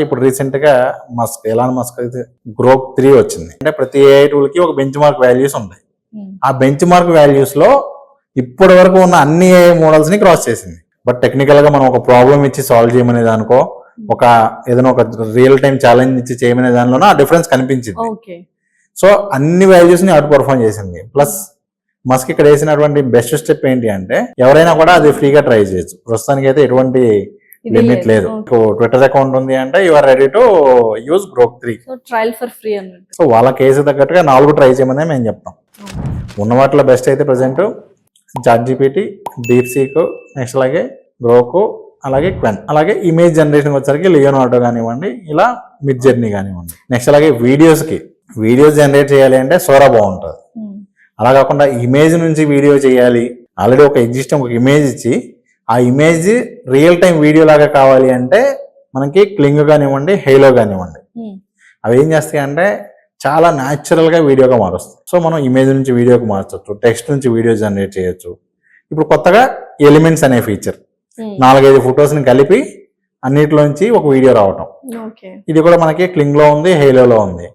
ఇప్పుడు రీసెంట్ గా Elon Musk అయితే గ్రోక్ 3 వచ్చింది. అంటే ప్రతి AI టూల్ కి ఒక బెంచ్ మార్క్ వాల్యూస్ ఉంటాయి. ఆ బెంచ్ మార్క్ వాల్యూస్ లో ఇప్పటి వరకు ఉన్న అన్ని AI మోడల్స్ ని క్రాస్ చేసింది. బట్ టెక్నికల్ గా మనం ఒక ప్రాబ్లం ఇచ్చి సాల్వ్ చేయమనే దానికో ఒక ఏదైనా ఒక రియల్ టైం ఛాలెంజ్ ఇచ్చి చేయమనే దానిలోనో ఆ డిఫరెన్స్ కనిపించింది. సో అన్ని వాల్యూస్ ని అవుట్ పర్ఫార్మ్ చేసింది. ప్లస్ మస్క్ ఇక్కడ వేసినటువంటి బెస్ట్ స్టెప్ ఏంటి అంటే ఎవరైనా కూడా అది ఫ్రీగా ట్రై చేయొచ్చు. ప్రస్తుతానికి అయితే ఎటువంటి లిమిట్ లేదు. ట్విట్టర్ అకౌంట్ ఉంది అంటే you are ready to use Grok 3. Trial for free అన్నట్టు. సో వాళ్ళ కేసు తగ్గట్టుగా 4 ట్రై చేయమని మేము చెప్తాం. ఉన్న వాటిలో బెస్ట్ అయితే ప్రెసెంట్ ChatGPT, DeepSeek, నెక్స్ట్ అలాగే గ్రోక్, అలాగే క్వెన్, అలాగే ఇమేజ్ జనరేషన్ వచ్చరికి లియోనార్డో కానివ్వండి, ఇలా మిడ్ జర్నీ కానివ్వండి. నెక్స్ట్ అలాగే వీడియోస్ జనరేట్ చేయాలి అంటే సోరా బాగుంటుంది. అలా కాకుండా ఇమేజ్ నుంచి వీడియో చేయాలి, ఆల్రెడీ ఒక ఎగ్జిస్టింగ్ ఒక ఇమేజ్ ఇచ్చి ఆ ఇమేజ్ రియల్ టైం వీడియో లాగా కావాలి అంటే మనకి క్లింగ్ కానివ్వండి, హేలో కానివ్వండి, అవి ఏం చేస్తాయి అంటే చాలా న్యాచురల్ గా వీడియోగా మారుస్తాయి. సో మనం ఇమేజ్ నుంచి వీడియోకి మార్చొచ్చు, టెక్స్ట్ నుంచి వీడియో జనరేట్ చేయొచ్చు. ఇప్పుడు కొత్తగా ఎలిమెంట్స్ అనే ఫీచర్, 4-5 ఫొటోస్ ని కలిపి అన్నిటిలోంచి ఒక వీడియో రావటం, ఇది కూడా మనకి క్లింగ్ లో ఉంది, హేలోలో ఉంది.